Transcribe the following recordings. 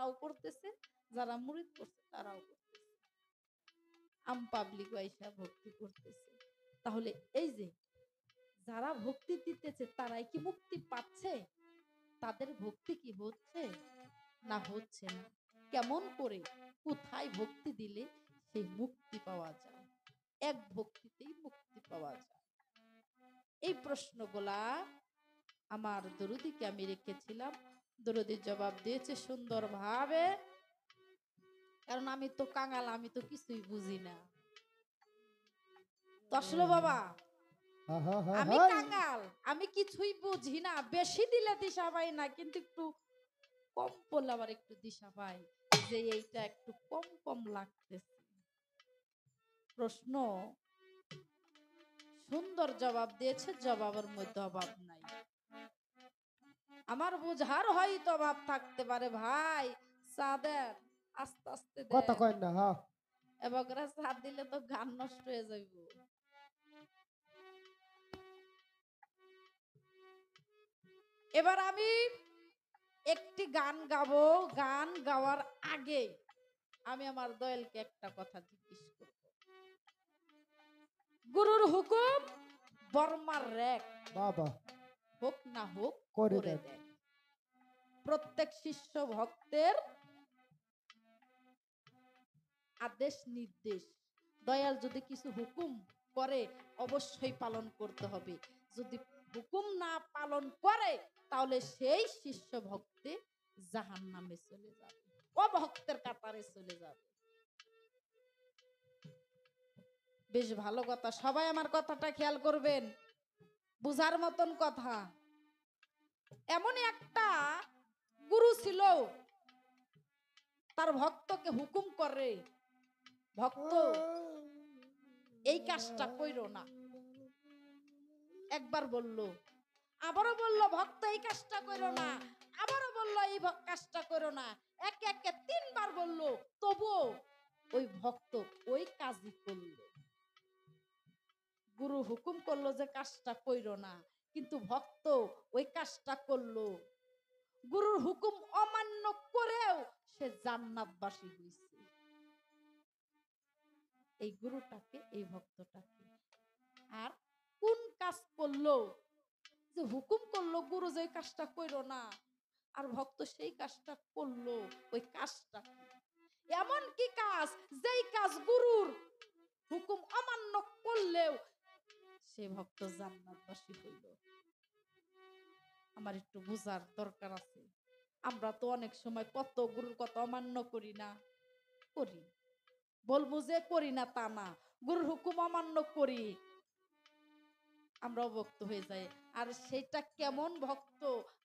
তারাও করতেছে, যারা মুরিদ করছে তারাও করতেছে, আম পাবলিক আইসা ভক্তি করতেছে। তাহলে এই যে যারা ভক্তি দিতেছে তারাই কি মুক্তি পাচ্ছে? তাদের ভক্তি কি হচ্ছে না হচ্ছে না? কেমন করে, কোথায় ভক্তি দিলে সেই মুক্তি পাওয়া যায়? এক ভক্তিতেই মুক্তি পাওয়া যায়। এই প্রশ্নগুলা আমার দরুদিকে আমি রেখেছিলাম, দরুদি জবাব দিয়েছে সুন্দরভাবে। কারণ আমি তো কাঙাল, আমি তো কিছুই বুঝি না। তো আসলে বাবা আমি কাঙাল, আমি কিছুই বুঝি না, বেশি দিলে দিশা পাই না, কিন্তু একটু কম পড়লে আবার একটু দিশা পাই যে এইটা একটু কম কম লাগতেছে। প্রশ্ন সুন্দর জবাব দিয়েছে, জবাবের মধ্যে অভাব নাই। আমার বুঝার হয়তো অভাব থাকতে পারে ভাই, চা দেন আস্তে আস্তে কথা কয় না। হ্যাঁ এবার চা দিলে তো গান নষ্ট হয়ে যাইব। এবার আমি একটি গান গাবো, গান গাওয়ার আগে আমি আমার দয়ালকে একটা কথা জিজ্ঞেস করব। গুরুর হুকুম বর্মার রেক, বাবা হোক না হোক করে করে দেন। দেন। প্রত্যেক শিষ্য ভক্তের আদেশ নির্দেশ, দয়াল যদি কিছু হুকুম করে অবশ্যই পালন করতে হবে। যদি হুকুম না পালন করে তাহলে সেই শিষ্য ভক্তে জাহান্নামে চলে যাবে, অভক্তের কাতারে চলে যাবে। বেশ ভালো কথা, সবাই আমার কথাটা খেয়াল করবেন, বুঝার মতন কথা। এমন একটা গুরু ছিল, তার ভক্তকে হুকুম করে, ভক্ত এই কাজটা কইরো না। একবার বলল, আবারও বলল ভক্ত এই কাজটা কইরো না, আবারও বলল এই কাজটা করো না, একে একে তিনবার বলল, তবুও ওই ভক্ত ওই কাজই করল। গুরু হুকুম করলো যে কাজটা কইরো না, কিন্তু ভক্ত ওই কাজটা করলো। গুরুর হুকুম অমান্য করেও সে জান্নাতবাসী হইছে। এই গুরুটাকে, এই ভক্তটাকে। আর কোন কাজ করলো, যে হুকুম করলো গুরু যে কাজটা কইরো না, আর ভক্ত সেই কাজটা করলো, ওই কাজটা এমন কি কাজ, যেই কাজ গুরুর হুকুম অমান্য করলেও সে ভক্ত জান্নাতবাসী হইল। আমার একটু বুঝার দরকার আছে। আমরা তো অনেক সময় কত গুরুর কথা অমান্য করি না, করি, বলবো যে করি না তা না, গুরুর হুকুম অমান্য করি, আমরা অভক্ত হয়ে যাই। আর সেটা কেমন ভক্ত,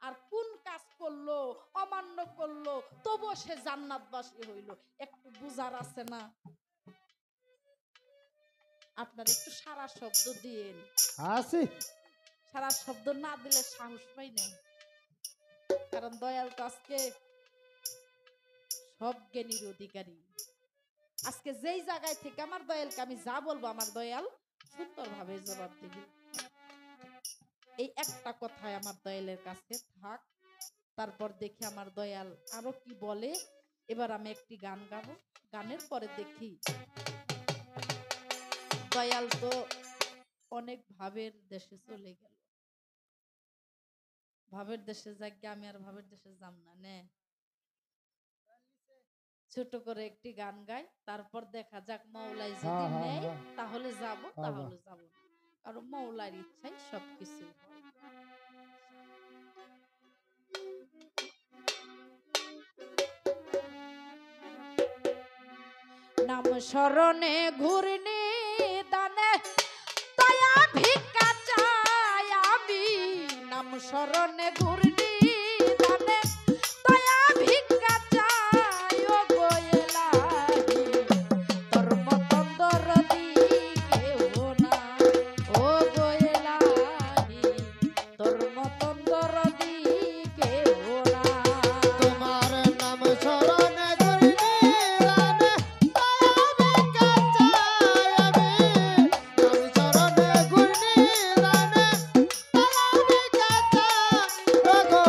আর কোন কাজ করলো, অমান্য করলো, তবুও সে জান্নাতবাসী হইল, একটু বুঝার আছে না? আপনার একটু সারা শব্দ দিন। আসি সারা শব্দ না দিলে সাহস পাই না, কারণ দয়াল তো আজকে সব জ্ঞানীর অধিকারী। আজকে যেই জায়গায় থেকে আমার দয়ালকে আমি যা বলবো, আমার দয়াল সুন্দরভাবে জবাব দেবে। এই একটা কথায় আমার দয়ালের কাছে থাক, তারপর দেখি আমার দয়াল আরো কি বলে। এবার আমি একটি গান গাবো, গানের পরে দেখি দয়াল তো অনেক ভাবের দেশে চলে গেল। ভাবের দেশে যাকে আমি আর ভাবের দেশে যাম না নে, ছোট করে একটি গান গাই, তারপর দেখা যাক মৌলাই যদি নেই তাহলে যাব, তাহলে যাব না, কারণ মৌলার ইচ্ছাই সবকিছু হয়। নাম স্মরণে ঘূর্ণি দানে দয়া ভিক্ষা চাই আমি, নাম স্মরণে ঘূর্ণি দানে দয়া ভিক্ষা চাই, ও গো এলাহি তোর মতন দরদি কেউ নাই, ও গো এলাহি তোর মতন দরদি কেউ নাই। তোমার নাম স্মরণে করিনি রানে, দয়া ভিক্ষা চাই আমি। নাম স্মরণে করিনি রানে, দয়া ভিক্ষা চাই, ও গো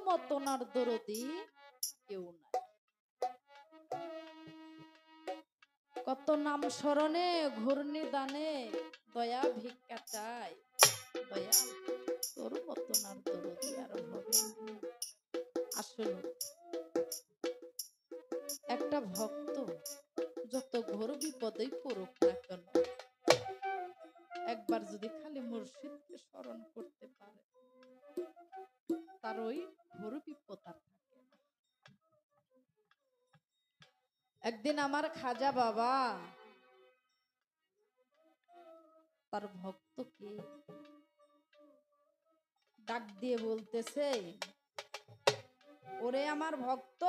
মতন আর দরদি কেউ নাই। কত নাম স্মরণে ঘূর্ণি দানে দয়া ভিক্ষা চাই, দয়াল তোর মতন আর দরদি আর হবে না। আসলে একটা ভক্ত যত ঘোর বিপদেই পড়ুক না কেন, একবার যদি খালি মুর্শিদকে স্মরণ করতে পারে, তার ওই ঘোর বিপদ আর থাকে না। একদিন আমার খাজা বাবা তার ভক্তকে ডাক দিয়ে বলতেছে, ওরে আমার ভক্ত,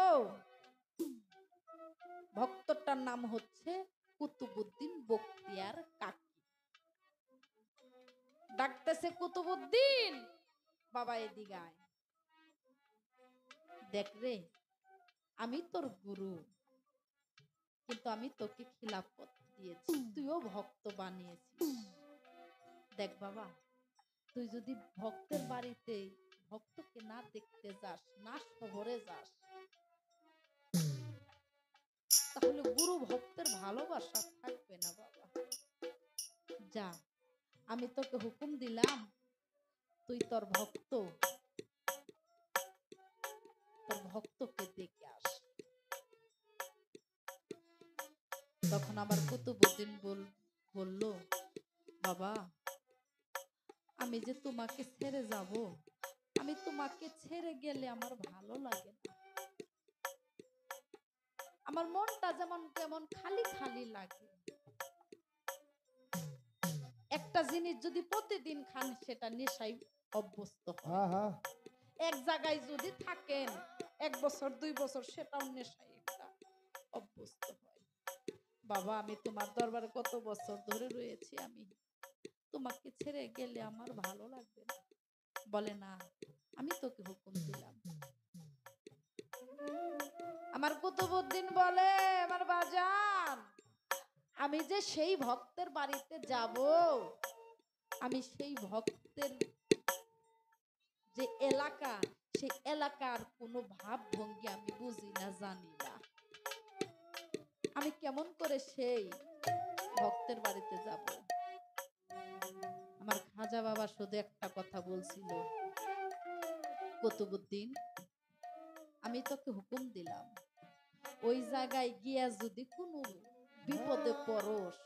ভক্তটার নাম হচ্ছে কুতুবউদ্দিন বখতিয়ার কাকি। ডাকতেছে, কুতুবউদ্দিন বাবা এদিকে আয়। দেখ রে, আমি তোর গুরু, কিন্তু আমি তোকে খিলাফত দিয়েছি, তুইও ভক্ত বানিয়েছিস। দেখ বাবা, তুই যদি ভক্তের বাড়িতে ভক্তকে না দেখতে যাস, না শহরে যাস, তাহলে গুরু ভক্তের ভালোবাসা থাকবে না বাবা। যা, আমি তোকে হুকুম দিলাম, তুই তোর ভক্তকে দেখে আস। তখন আবার কুতুবউদ্দিন বলল, বাবা আমি যে তোমাকে ছেড়ে যাব, আমি তোমাকে ছেড়ে গেলে আমার ভালো লাগে না, আমার মনটা যেমন কেমন খালি খালি লাগে। একটা জিনিস যদি প্রতিদিন খান, সেটা নেশায় অভ্যস্ত হয়। এক জায়গায় যদি থাকেন 1 বছর 2 বছর, সেটাও নেশায় একটা অভ্যস্ত হয়। বাবা আমি তোমার দরবারে কত বছর ধরে রয়েছি, আমি তোমাকে ছেড়ে গেলে আমার ভালো লাগবে না। বলে না, আমি তোকে হুকুম দিলাম। আমার কুতুবউদ্দিন বলে, আমার বাজান, আমি যে সেই ভক্তের বাড়িতে যাব, আমি সেই ভক্তের যে এলাকা, সেই এলাকার কোনো ভাব ভঙ্গি আমি বুঝি না, জানি না, আমি কেমন করে সেই ভক্তের বাড়িতে যাব। আমার খাজা বাবা শুধু একটা কথা বলছিল, কুতুবউদ্দিন আমি তোকে হুকুম দিলাম, ওই জায়গায় গিয়া যদি কোনো বিপদে পড়স,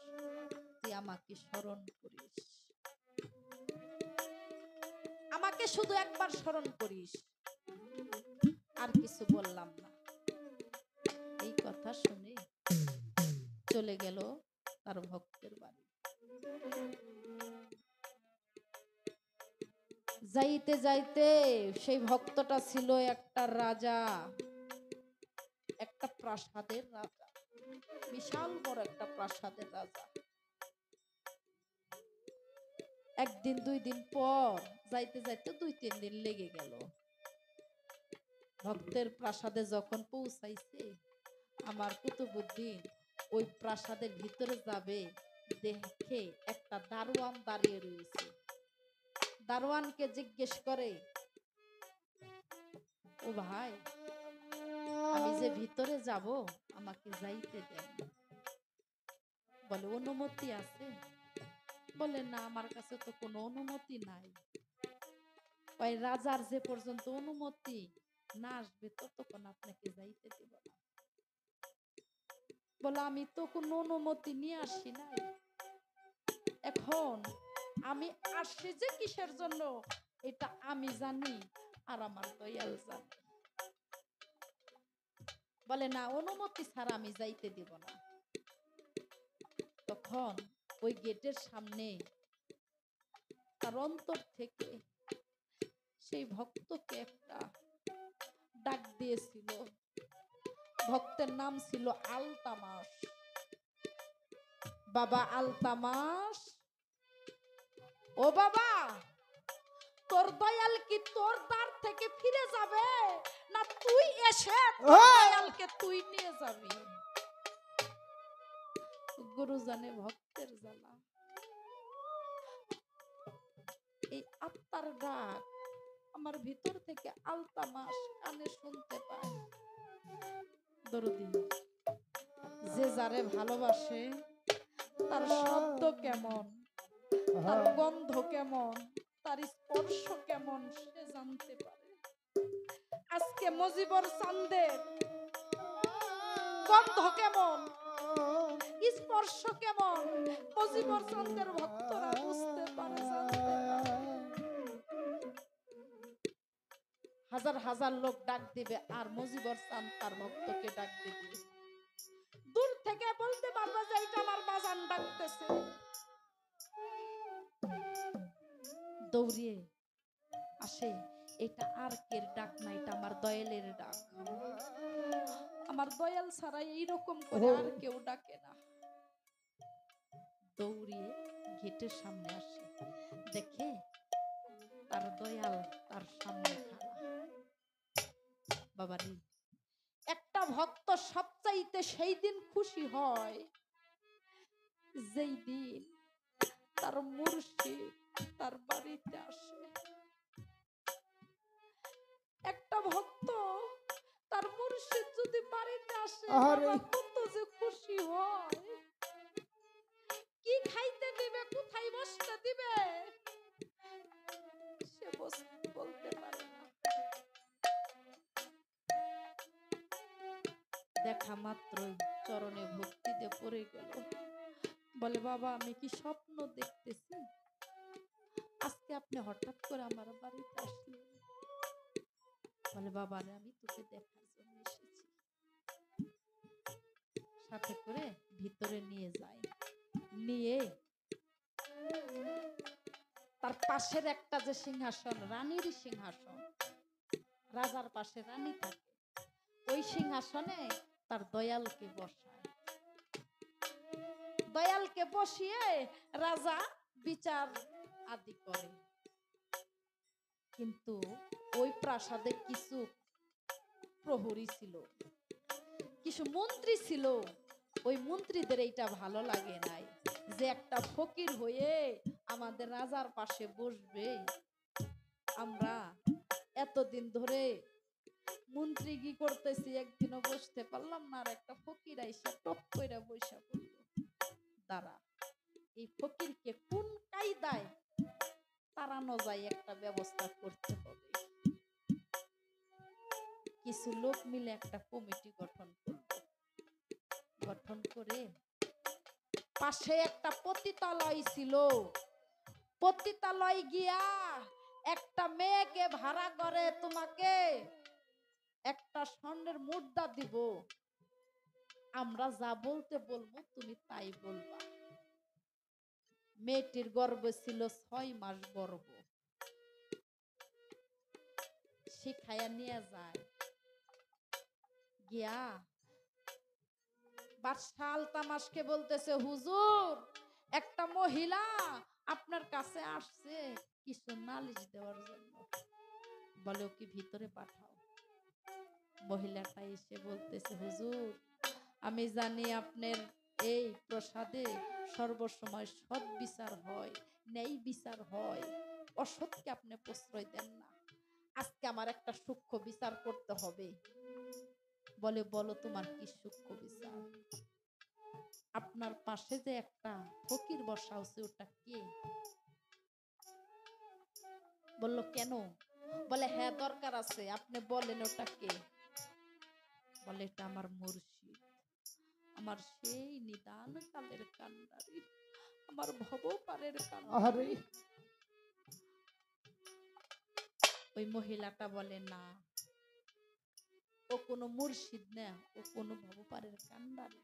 তুই আমাকে স্মরণ করিস, আমাকে শুধু একবার স্মরণ করিস, আর কিছু বললাম না। এই কথা শুনে চলে গেল তার ভক্তের বাড়ি। যাইতে যাইতে সেই ভক্তটা ছিল একটা রাজা, একটা প্রাসাদের রাজা, বিশাল বড় একটা প্রাসাদের রাজা। একদিন 2 দিন পর যাইতে যাইতে 2-3 দিন লেগে গেল। ভক্তের প্রাসাদে যখন পৌঁছাইছে, আমার কুতুবউদ্দিন ওই প্রাসাদের ভিতরে যাবে, দেখে একটা দারোয়ান দাঁড়িয়ে রয়েছে। দারোয়ানকে জিজ্ঞেস করে, ও ভাই, আমি যে ভিতরে যাব, আমাকে যাইতে দেন। বলে, অনুমতি আছে? বলে, না, আমার কাছে তো কোনো অনুমতি নাই। ওই রাজার যে পর্যন্ত অনুমতি না আসবে, ততক্ষণ আপনাকে যাইতে দেব না। বলে, আমি তো কোনো অনুমতি নিয়ে আসি নাই, এখন আমি আসছি যে কিসের জন্য, এটা আমি জানি আর আমার দয়াল জানে। বলে, না, অনুমতি ছাড়া আমি যাইতে দেব না। তখন ওই গেটের সামনে তার অন্তর থেকে সেই ভক্তকে একটা ডাক দিয়েছিল। ভক্তের নাম ছিল আলতামাস। বাবা আলতামাস, ও বাবা, তোর দয়াল কি তোর দ্বার থেকে ফিরে যাবে, না তুই এসে তোর দয়ালকে তুই নিয়ে যাবি? গুরু জানে ভক্তের জ্বালা। এই আত্মার ডাক আমার ভিতর থেকে আলতা মাস কানে শুনতে পায়। দরদি, যে যারে ভালোবাসে তার শব্দ কেমন, তার গন্ধ কেমন, তার স্পর্শ কেমন সে জানতে পারে। আজকে মজিবর চান্দের গন্ধ কেমন, স্পর্শ কেমন, মজিবর চান্দের ভক্তরা বুঝতে পারে, জানতে পারে। হাজার হাজার লোক ডাক দিবে আর মজিবর চাঁদ তার ভক্তকে ডাক দিবে। দূর থেকে বলতে পারবে যে এটা আমার বাজান ডাকতেছে। দৌড়িয়ে আসে, এটা আর কের ডাক না, এটা আমার দয়ালের ডাক। আমার দয়াল ছাড়া এইরকম করে আর কেউ ডাকে না। দৌড়িয়ে গেটের সামনে আসে, দেখে তার দয়াল তার সামনে খাড়া। বাবারে, একটা ভক্ত সবচাইতে সেই দিন খুশি হয় যেই দিন তার মুর্শিদ তার বাড়িতে আসে। একটা ভক্ত তার মুর্শিদ যদি বাড়িতে আসে কত যে খুশি হয়। কি খাইতে দিবে, কোথায় বসতে দিবে সে বলতে পারে না। দেখা মাত্রই চরণে ভক্তিতে পড়ে গেল। বলে, বাবা আমি কি স্বপ্ন দেখতেছি? আজকে আপনি হঠাৎ করে আমার বাড়িতে আসলেন। বলে, বাবা রে, আমি তোকে দেখার জন্য এসেছি। সাথে করে ভিতরে নিয়ে যায়, নিয়ে তার পাশের একটা যে সিংহাসন, রানীর সিংহাসন, রাজার পাশে রানী থাকে, ওই সিংহাসনে তার দয়ালকে বসায়। দয়ালকে বসিয়ে রাজা বিচার আদি করে। কিন্তু ওই প্রাসাদে কিছু প্রহরী ছিল, কিছু মন্ত্রী ছিল। ওই মন্ত্রীদের এইটা ভালো লাগে নাই যে একটা ফকির হয়ে আমাদের রাজার পাশে বসবে। আমরা এতদিন ধরে মন্ত্রী কি করতেছি, একদিনও বসতে পারলাম না, আর একটা ফকির আইসা টপ কইরা বইসা পড়লো। দাঁড়া, এই ফকিরকে কোন কায়দায় তাড়ানো যায় একটা ব্যবস্থা করতে হবে। কিছু লোক মিলে একটা কমিটি গঠন করলো। গঠন করে পাশে একটা পতিতালয় ছিল, পতিতালয় গিয়া একটা মেয়েকে ভাড়া করে তোমাকে একটা স্বর্ণের মুদ্রা দিব, আমরা যা বলতে বলবো তুমি তাই বলবা। মেয়েটির গর্ভ ছিল 6 মাস গর্ভ। শিখায়া নিয়ে যায়, গিয়া বাদশা আলতামাশকে বলতেছে, হুজুর একটা মহিলা আপনার কাছে আসছে কিছু নালিশ দেওয়ার জন্য। বলে, ওকে ভিতরে পাঠাও। মহিলাটা এসে বলতেছে, হুজুর আমি জানি আপনার এই প্রসাদে সর্বসময় সৎ বিচার হয়, ন্যায় বিচার হয়, অসৎকে আপনি প্রশ্রয় দেন না। আজকে আমার একটা সূক্ষ্ম বিচার করতে হবে। বলে, বলো তোমার কি সূক্ষ্ম বিচার? আপনার পাশে যে একটা ফকির বসা হচ্ছে ওটা কে? বলল, কেন? বলে, হ্যাঁ দরকার আছে, আপনি বলেন ওটা কে? বলে, এটা আমার মুর্শিদ, আমার সেই নিদান কালের কান্ডারি, আমার ভবপারের কান্ডারি। ওই মহিলাটা বলে, না, ও কোনো মুর্শিদ না, ও কোনো ভবপারের কান্ডারি,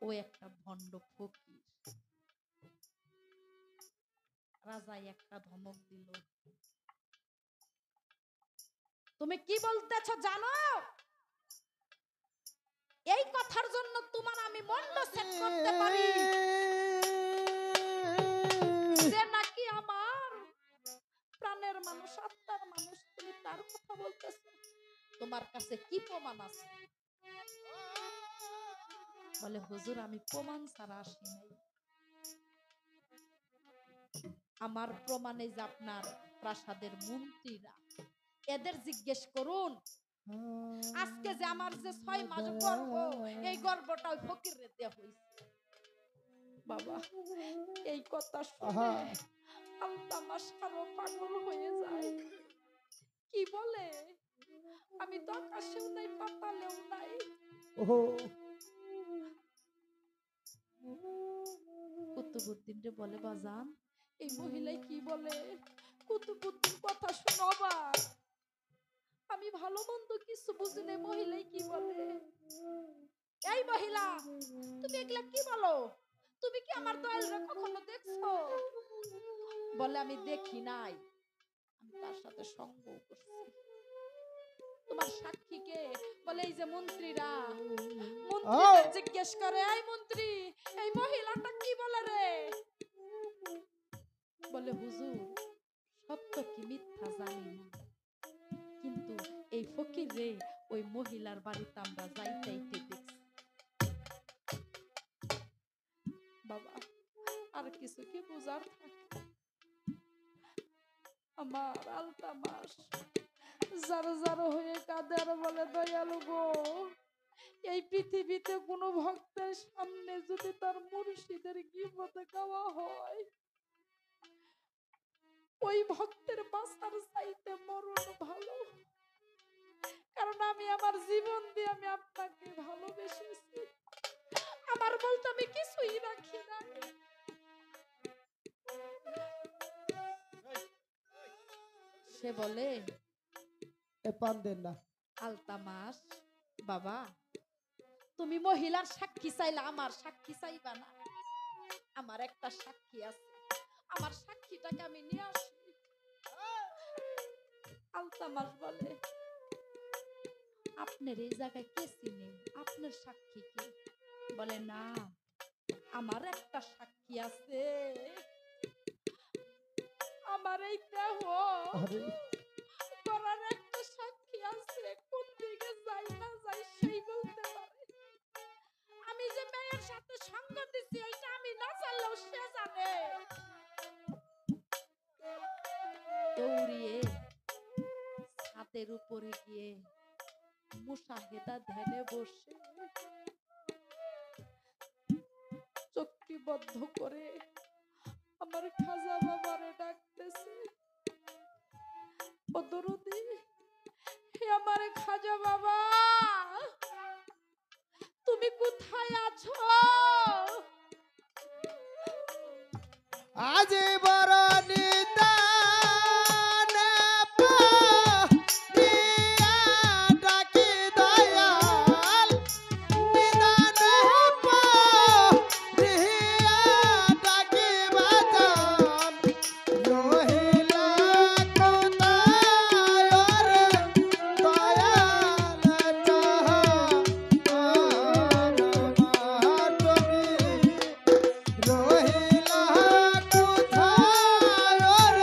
ও একটা ভণ্ড ফকির। রাজাই একটা ধমক দিল, তুমি কি বলতেছ জানো? এই কথার জন্য তোমার আমি মন্ড সেট করতে পারি যে নাকি আমার প্রাণের মানুষ, আত্মার মানুষ, তুমি তার কথা বলতেছ? তোমার কাছে কি প্রমাণ আছে? বলে, হুজুর আমি প্রমাণ ছাড়া আসি নাই। আমার প্রমাণে যে আপনার রাজপ্রাসাদের মন্ত্রীরা, এদের জিজ্ঞেস করুন আজকে যে আমার যে 6 মাস গর্ভ, এই গর্ভটা ওই ফকিরের দেয়া হইছে। বাবা এই কথা শুনে আলতামাস আরো পাগল হয়ে যায়। কি বলে, আমি তো আকাশেও নাই পাতালেও নাই। কুতুবউদ্দিন রে বলে, বাজান এই মহিলাই কি বলে? কুতুবউদ্দিন কথা শুনো অবাক। আমি ভালো মন্দ কিছু বুঝি না, মহিলাই কি বলে? এই মহিলা, তুমি এগুলা কি বলো? তুমি কি আমার দয়ালরা কখনো দেখছো? বলে, আমি দেখি নাই, আমি তার সাথে সঙ্গ করছি। তোমার সাক্ষী কে? বলে, এই যে মন্ত্রীরা। মন্ত্রীদের জিজ্ঞেস করে, এই মন্ত্রী, এই মহিলাটা কি বলে রে? বলে, হুজুর সত্য কি মিথ্যা জানি না, কিন্তু এই ফকির রে ওই মহিলার বাড়িতে আমরা যাইতে দেখছি। বাবা আর কিছু কি বুঝার থাকে? আমার আলতামাস যারা যারা হয়ে কাঁদে আর বলে, দয়ালু গো, এই পৃথিবীতে কোনো ভক্তের সামনে যদি তার মুর্শিদের গীবতে গাওয়া হয়, ওই ভক্তের বাঁচার চাইতে মরণ ভালো। কারণ আমি আমার জীবন দিয়ে আমি আপনাকে ভালোবেসেছি, আমার বলতে আমি কিছুই রাখি না। সে বলে, আলতামাস বাবা, তুমি মহিলার সাক্ষী চাইলা, আমার সাক্ষী চাইবা না? আমার একটা সাক্ষী আছে, আমার সাক্ষীটাকে আমি নিয়ে আসি। আলতামাস বলে, আপনার এই জায়গায় কে চিনে? আপনার সাক্ষী কি? বলে, না, আমার একটা সাক্ষী আছে, আমার এই দেহ করার একটা সাক্ষী আছে। কোন দিকে যাই না যাই সেই বলতে পারে। আমি যে মেয়ের সাথে সঙ্গ দিছি এটা আমি না জানলেও সে জানে। দৌড়িয়ে ছাদের উপরে গিয়ে মুশাহেদা ধ্যানে বসে চোখটি বদ্ধ করে আমার খাজা বাবারে ডাকতেছে, ও দরদি, হে আমার খাজা বাবা, তুমি কোথায় আছো? আজ বড় নিতা রহিলা কোথায়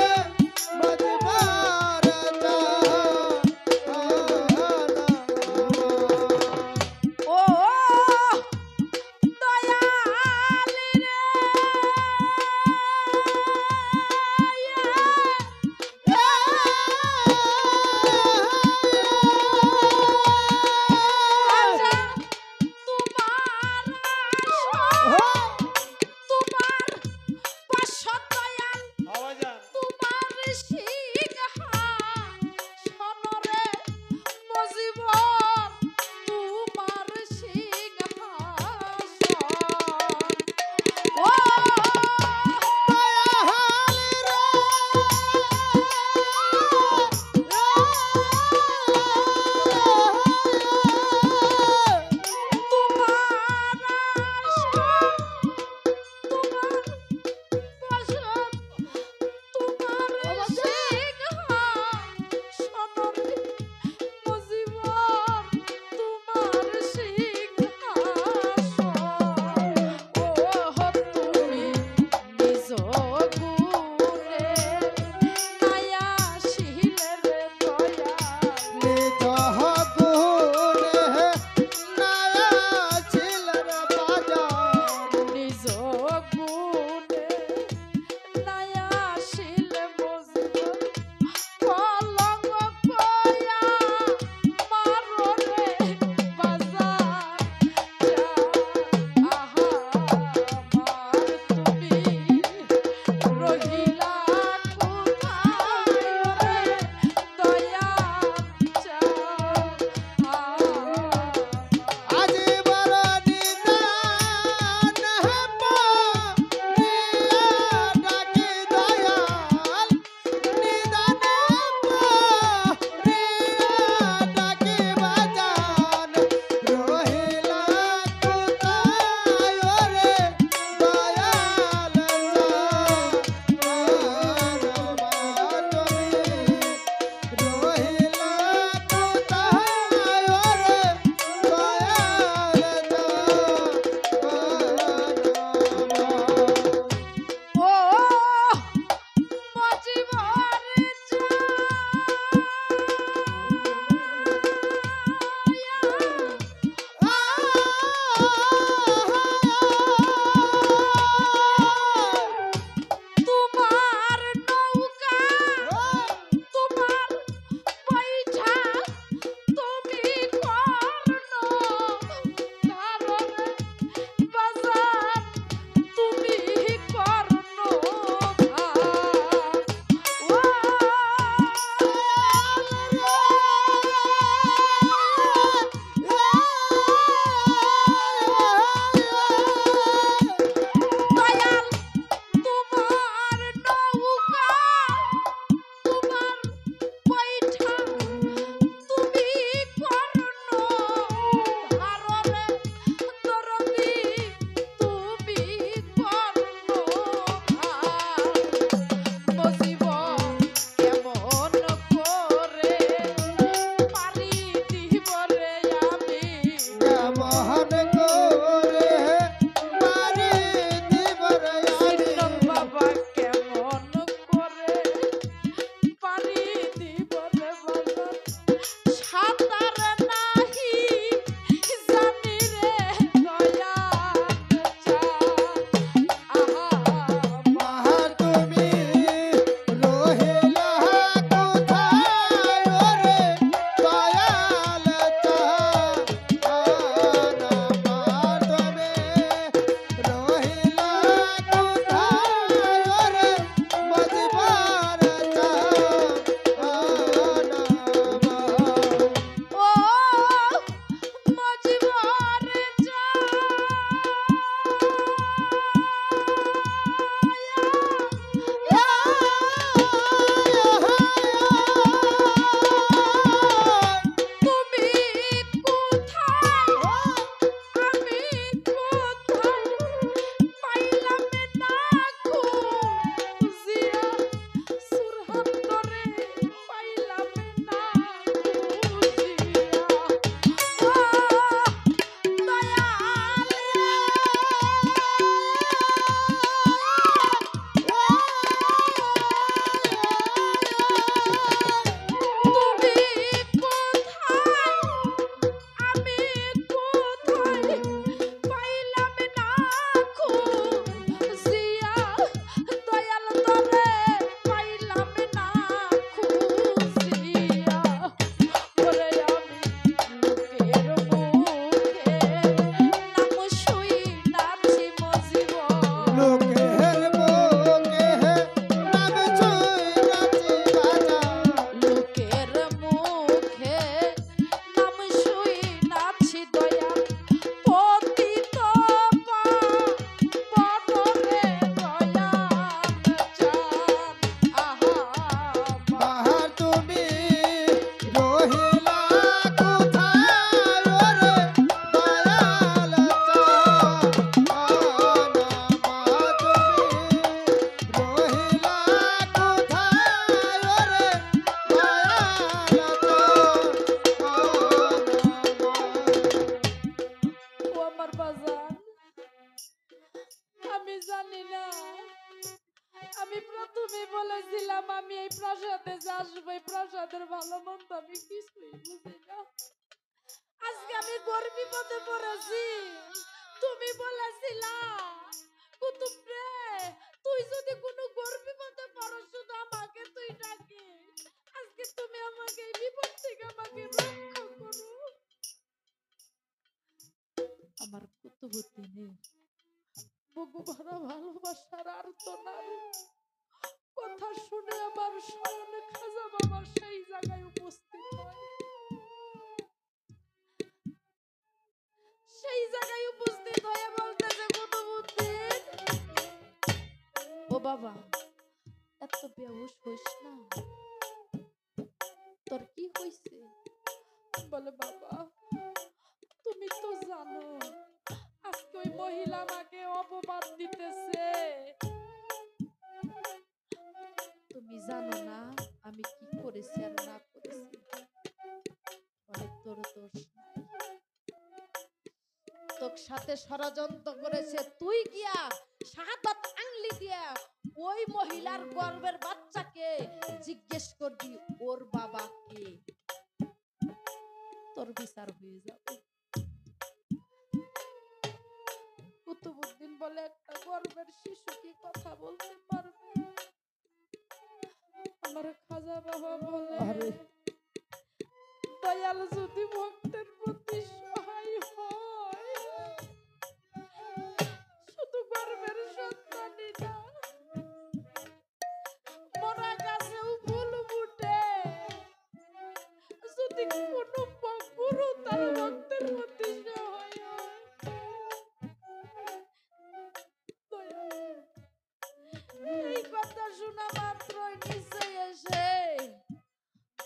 আমি কিছুই বুঝি না। আজকে আমি ঘোর বিপদে পড়েছি। তুমি বলেছিলা কুতুব রে, তুই যদি কোনো ঘোর বিপদে পড়স শুধু আমাকে তুই ডাকিস। আজকে তুমি আমাকে এই বিপদ থেকে আমাকে রক্ষা করো। আমার কুতুবুদ্দিনের বুকু ভরা ভালোবাসার আর্তনাদ কথা শুনে আমার স্মরণে খাজা বাবা সেই জায়গায় উপস্থিত হয়। সেই জায়গায় উপস্থিত হয়ে বলতেছে, কুতুবুদ্দিন ও বাবা, এত বেহুশ হইস না, তোর কি হইছে? বলে বাবা, তুমি তো জানো আজকে ওই মহিলা আমাকে অপবাদ দিতেছে। তুমি জানো না আমি কি করেছি আর না করেছি। বলে তোর দোষ নাই, তোর সাথে ষড়যন্ত্র করেছে। তুই গিয়া শাহাদাত আংলি দিয়া ওই মহিলার গর্ভের বাচ্চাকে জিজ্ঞেস করবি ওর বাবা কে, তোর বিচার হয়ে যাবে। কুতুবুদ্দিন বলে, একটা গর্ভের শিশু কি কথা বলতে পারবে? আমার খাজা বাবা বলে, দয়াল যদি ভক্তের প্রতি সহায় হয়, শুধু গর্ভের সন্তানই না, মরা গাছেও ফুল ফুটে। যদি কোনো গুরু তার ভক্তের প্রতি সহায় হয়, এই কথা শোনা মাত্রই নিচে এসে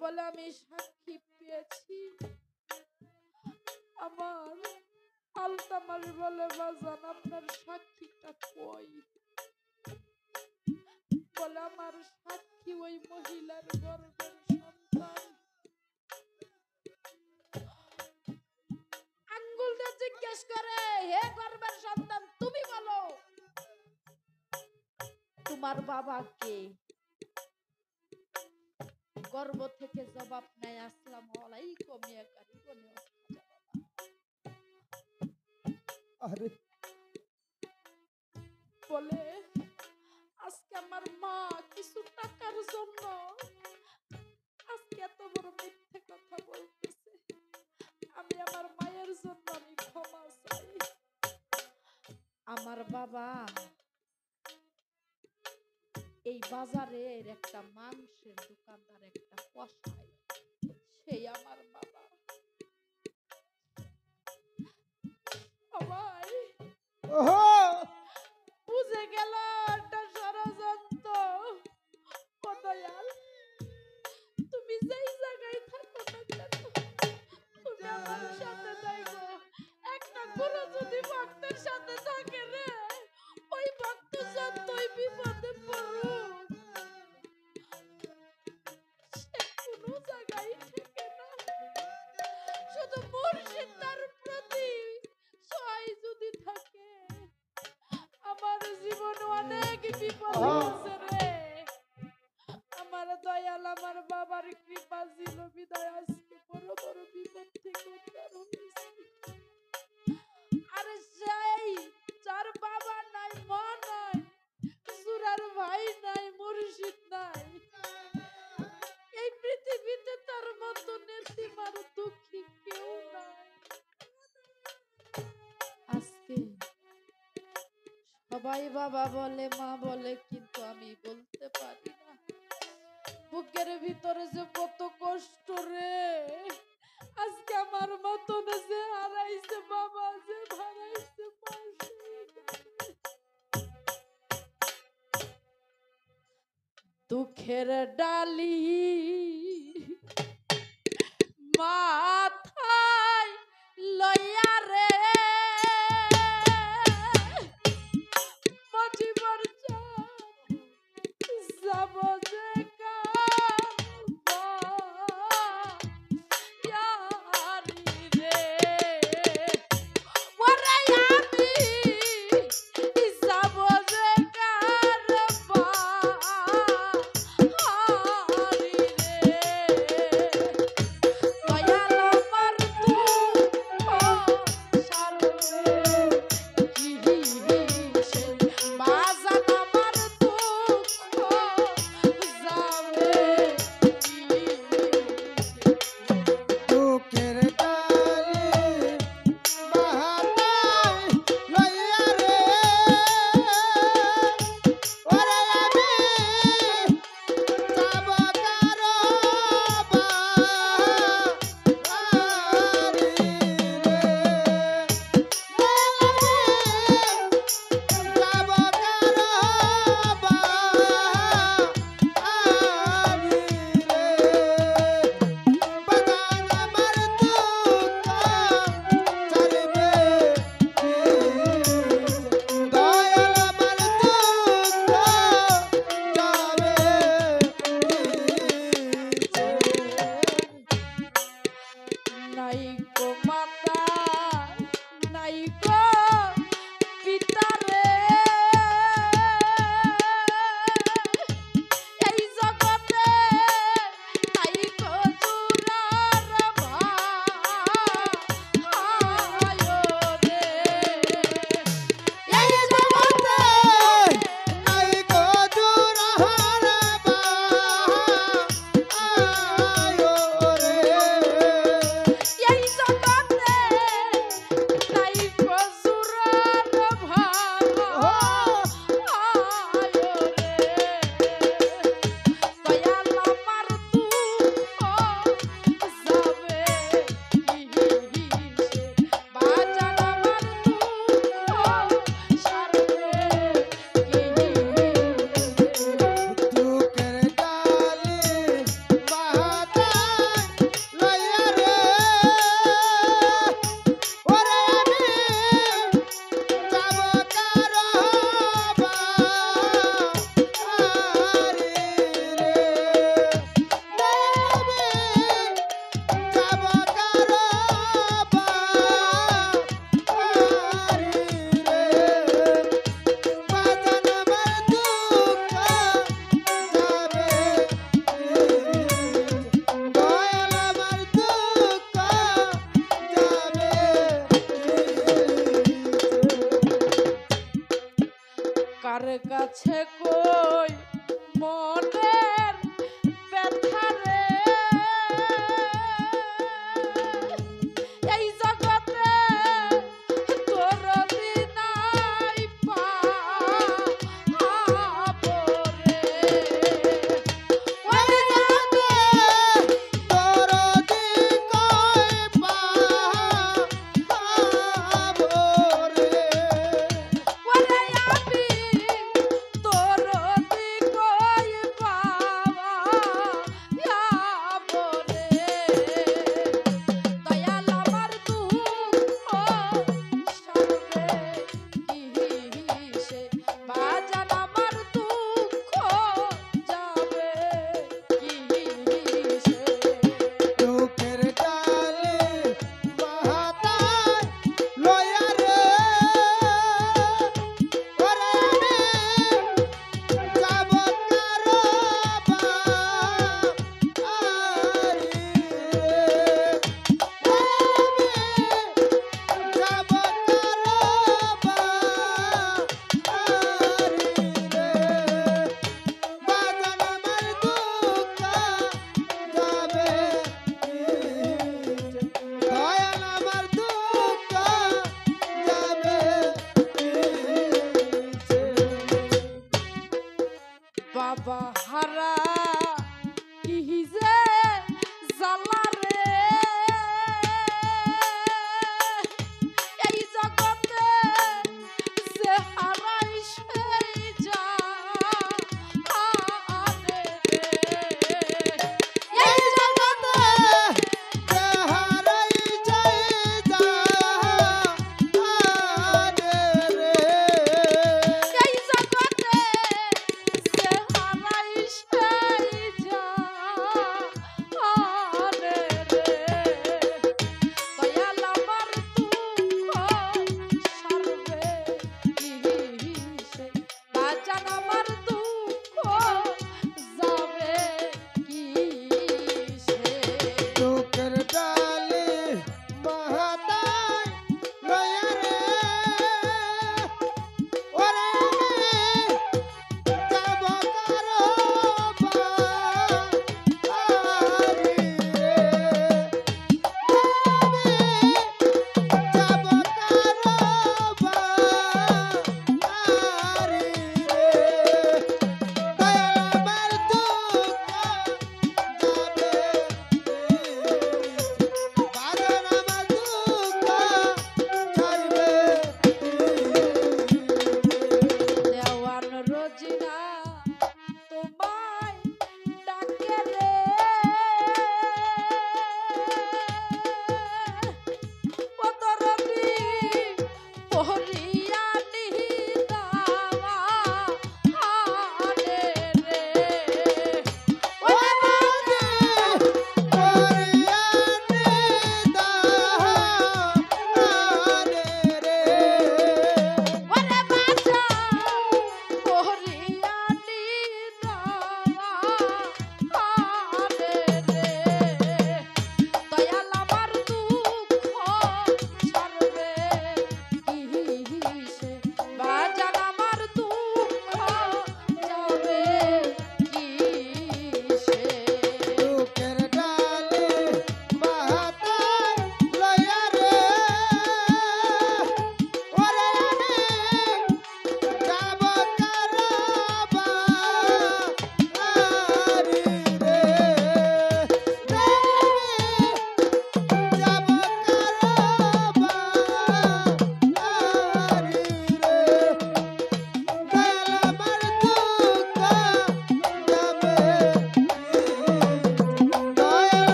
বলে, আমি সাক্ষী পেয়েছি। আমার আলতামার বলে, বাজান আপনার সাক্ষীটা কই? বলে, আমার সাক্ষী ওই মহিলার গর্ভের সন্তান। আঙ্গুলটা জিজ্ঞেস করে, হে গর্ভের সন্তান, তুমি বলো তোমার বাবা কে? গর্ব থেকে জবাব নেয়, আসসালামু আলাইকুম ইয়া কারিম। আরে বলে, আজকে আমার মা কিছু টাকার জন্য আজকে এত বড় মিথ্যে কথা বলতেছে। আমি আমার মায়ের জন্য আমি ক্ষমা চাই। আমার বাবা এই বাজারের একটা মাংসের দোকানদার, একটা কসাই, সেই আমার বাবা। সবাই ওহো বুঝে গেল একটা ষড়যন্ত্র। ও দয়াল, তুমি যেই জায়গায় থাকো না কেন, তুমি আমার সাথে থাকো। একটা গুরু যদি ভক্তের সাথে থাকে রে, ওই ভক্ত যতই বিপদে পড়ুক, সে কোনো জায়গায় থেকে না। শুধু মুর্শিদ তার প্রতি সহায় যদি থাকে, আমার জীবনে অনেক বিপদ হয়েছে রে। আমার দয়াল আমার বাবার কৃপা ছিল বিদায় আজকে বড় বড় বিপদ থেকে উদ্ধার হয়েছে। আর সেই যার বাবা নাই, মা নাই, সুরার ভাই নাই, মুর্শিদ নাই, এই পৃথিবীতে তার মতো নেতিম আর দুঃখী কেউ নাই। আজকে সবাই বাবা বলে, মা বলে, কিন্তু আমি বলতে পারি না। বুকের ভিতরে যে কত কষ্ট রে। আজকে আমার মতন যে হারাইছে বাবা, যে হারাইছে মা, দুঃখের ডালি মাথায় লইয়া রে, মজিবর যাব যে নাই গো মাতা নাই গো পিতা রে এই জগতে নাই গো জুরার ভাই রে এই জগতে নাই গো জোড়ার আয়ো রে। এই জগতে নাই গো জুরার ভাই রে দয়াল আমার দুঃখ যাবে কিসে বাজান আমার দুঃখ সারবে কিসে দুঃখের ডালি বাহাদার লইয়া রে ওরে আমি যাব কারো বাড়ি রে আমি যাব কারো বাড়ি রে বাজান আমার দুঃখ যাবে দয়াল আমার দুঃখ যাবে কার কাছে